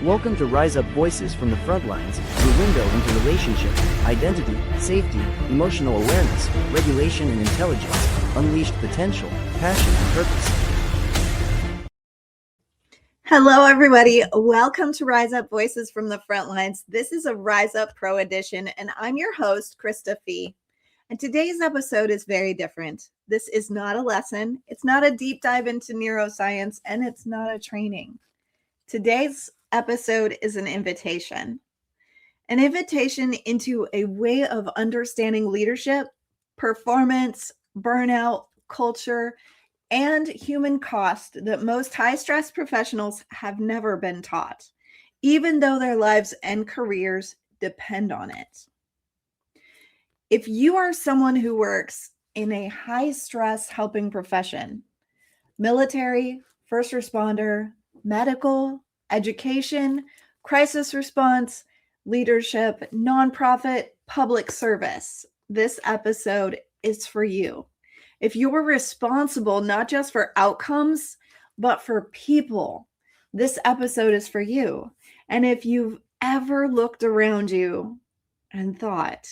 Welcome to Rise Up Voices from the Frontlines, your window into relationships, identity, safety, emotional awareness, regulation and intelligence, unleashed potential, passion and purpose. Hello, everybody. Welcome to Rise Up Voices from the Frontlines. This is a Rise Up Pro edition, and I'm your host, Krista Fee. And today's episode is very different. This is not a lesson. It's not a deep dive into neuroscience, and it's not a training. Today's episode is an invitation into a way of understanding leadership, performance, burnout, culture, and human cost that most high-stress professionals have never been taught, even though their lives and careers depend on it. If you are someone who works in a high-stress helping profession, military, first responder, medical, education, crisis response, leadership, nonprofit, public service, this episode is for you. If you are responsible not just for outcomes, but for people, this episode is for you. And if you've ever looked around you and thought,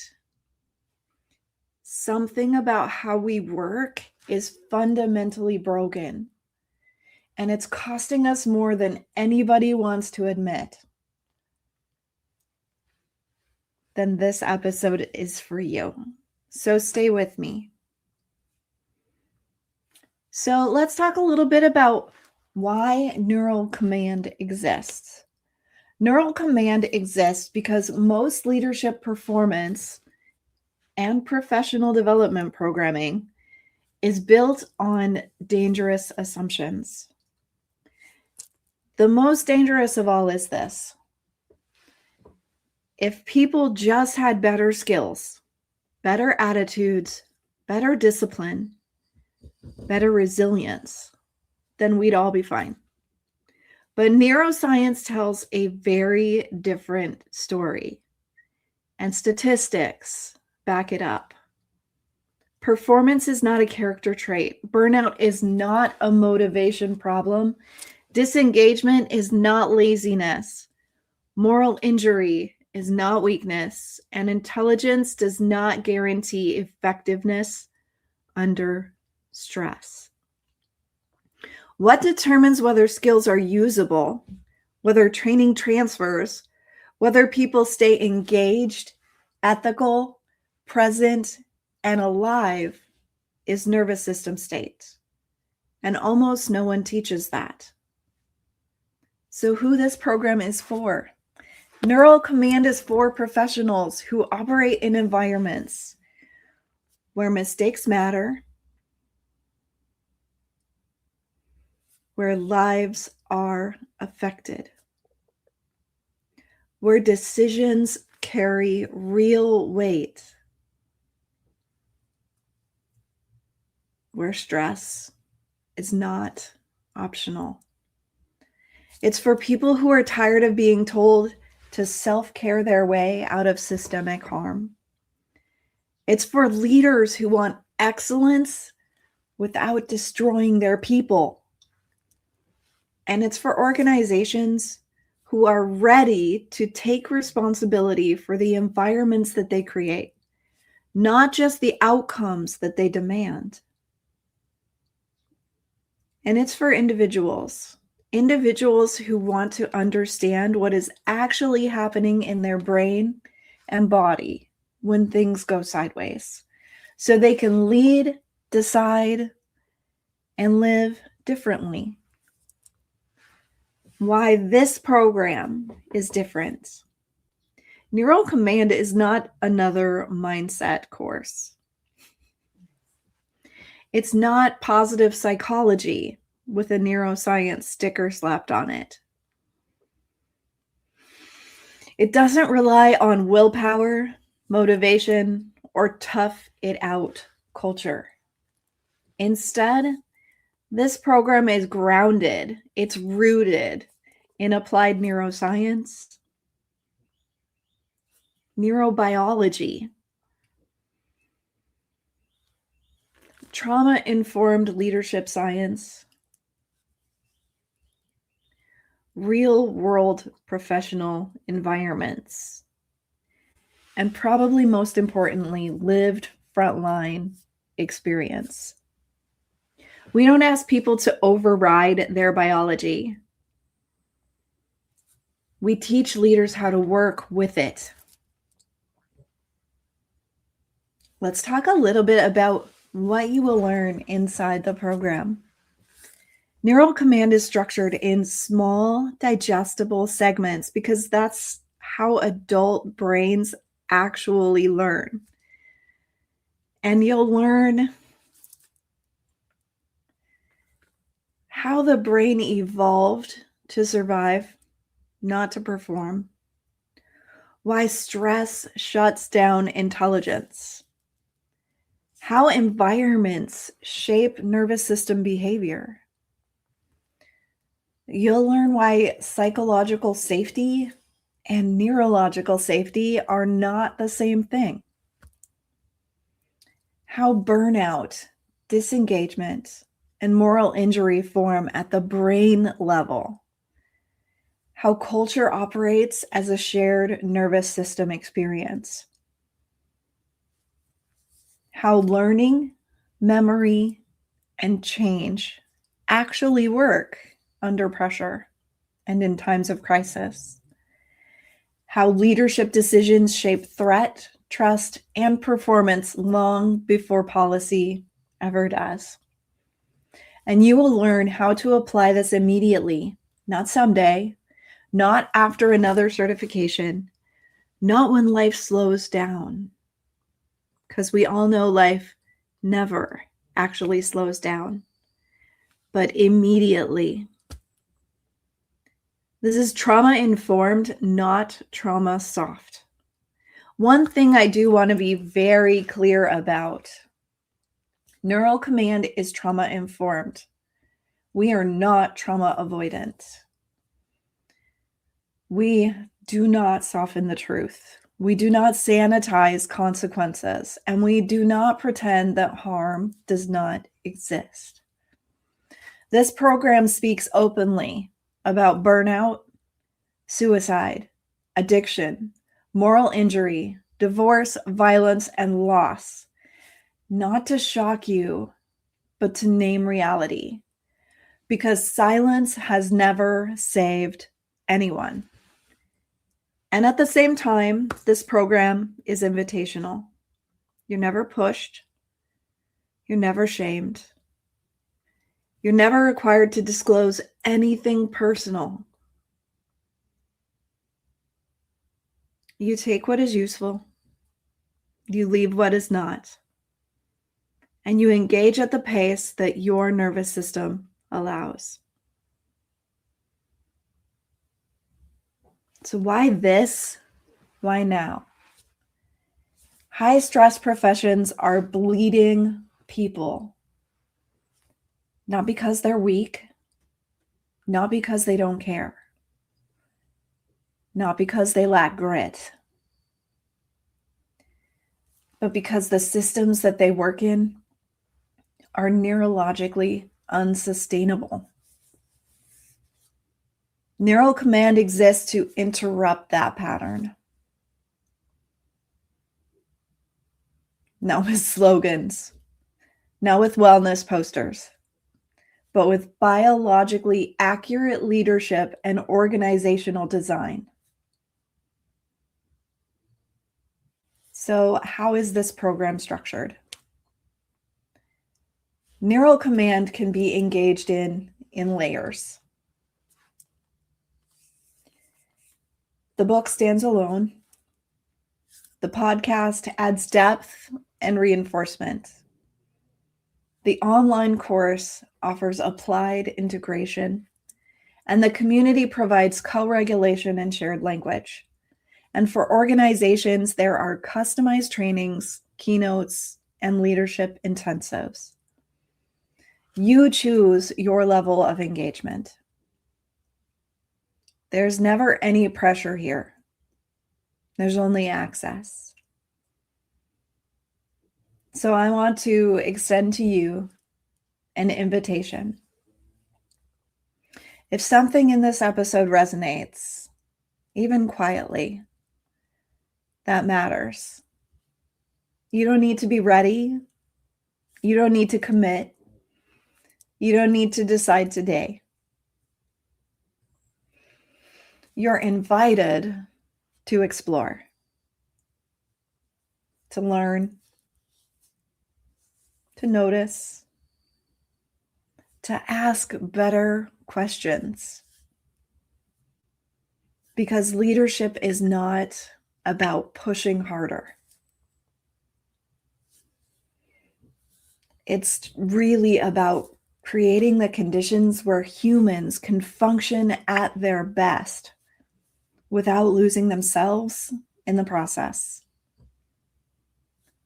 something about how we work is fundamentally broken, and it's costing us more than anybody wants to admit, then this episode is for you. So stay with me. So let's talk a little bit about why neural command exists. Neural command exists because most leadership performance and professional development programming is built on dangerous assumptions. The most dangerous of all is this: if people just had better skills, better attitudes, better discipline, better resilience, then we'd all be fine. But neuroscience tells a very different story, and statistics back it up. Performance is not a character trait. Burnout is not a motivation problem. Disengagement is not laziness. Moral injury is not weakness. And intelligence does not guarantee effectiveness under stress. What determines whether skills are usable, whether training transfers, whether people stay engaged, ethical, present, and alive is nervous system state. And almost no one teaches that. So who this program is for? Neural command is for professionals who operate in environments where mistakes matter, where lives are affected, where decisions carry real weight, where stress is not optional. It's for people who are tired of being told to self-care their way out of systemic harm. It's for leaders who want excellence without destroying their people. And it's for organizations who are ready to take responsibility for the environments that they create, not just the outcomes that they demand. And it's for individuals who want to understand what is actually happening in their brain and body when things go sideways, so they can lead, decide, and live differently. Why this program is different. Neural command is not another mindset course. It's not positive psychology with a neuroscience sticker slapped on it. It doesn't rely on willpower, motivation, or tough it out culture. Instead, this program is grounded, it's rooted in applied neuroscience, neurobiology, trauma-informed leadership science, real world professional environments, and probably most importantly, lived frontline experience. We don't ask people to override their biology. We teach leaders how to work with it. Let's talk a little bit about what you will learn inside the program. Neural command is structured in small, digestible segments because that's how adult brains actually learn. And you'll learn how the brain evolved to survive, not to perform, why stress shuts down intelligence, how environments shape nervous system behavior. You'll learn why psychological safety and neurological safety are not the same thing. How burnout, disengagement, and moral injury form at the brain level. How culture operates as a shared nervous system experience. How learning, memory, and change actually work under pressure and in times of crisis. How leadership decisions shape threat, trust, and performance long before policy ever does. And you will learn how to apply this immediately, not someday, not after another certification, not when life slows down. Because we all know life never actually slows down, but immediately. This is trauma-informed, not trauma-soft. One thing I do want to be very clear about, neural command is trauma-informed. We are not trauma avoidant. We do not soften the truth. We do not sanitize consequences, and we do not pretend that harm does not exist. This program speaks openly about burnout, suicide, addiction, moral injury, divorce, violence, and loss, not to shock you, but to name reality, because silence has never saved anyone. And at the same time, this program is invitational. You're never pushed. You're never shamed. You're never required to disclose anything personal. You take what is useful. You leave what is not. And you engage at the pace that your nervous system allows. So why this? Why now? High stress professions are bleeding people. Not because they're weak, not because they don't care, not because they lack grit, but because the systems that they work in are neurologically unsustainable. Neural command exists to interrupt that pattern. Not with slogans, not with wellness posters, but with biologically accurate leadership and organizational design. So, how is this program structured? Neural command can be engaged in layers. The book stands alone. The podcast adds depth and reinforcement. The online course offers applied integration, and the community provides co-regulation and shared language. And for organizations, there are customized trainings, keynotes, and leadership intensives. You choose your level of engagement. There's never any pressure here. There's only access. So I want to extend to you an invitation. If something in this episode resonates, even quietly, that matters. You don't need to be ready. You don't need to commit. You don't need to decide today. You're invited to explore, to learn, to notice, to ask better questions. Because leadership is not about pushing harder. It's really about creating the conditions where humans can function at their best without losing themselves in the process.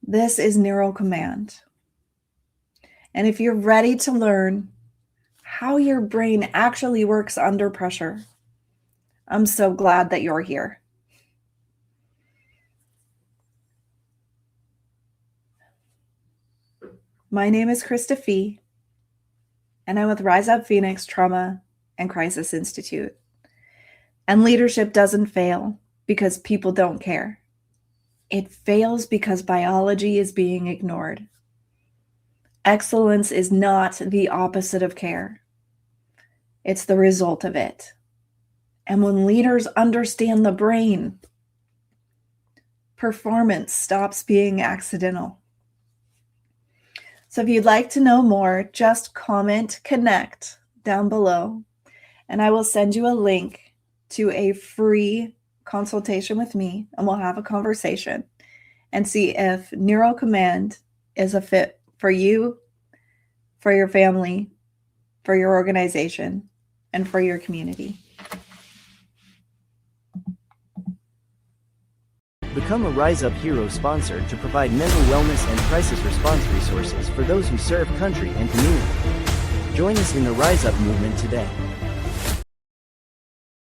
This is Neuro Command. And if you're ready to learn how your brain actually works under pressure, I'm so glad that you're here. My name is Krista Fee, and I'm with RISEUP Phoenix Trauma and Crisis Institute. And leadership doesn't fail because people don't care. It fails because biology is being ignored. Excellence is not the opposite of care. It's the result of it. And when leaders understand the brain, performance stops being accidental. So if you'd like to know more, just comment connect down below, and I will send you a link to a free consultation with me, and we'll have a conversation and see if Neuro Command is a fit for you, for your family, for your organization, and for your community. Become a RiseUp Hero sponsor to provide mental wellness and crisis response resources for those who serve country and community. Join us in the RiseUp movement today.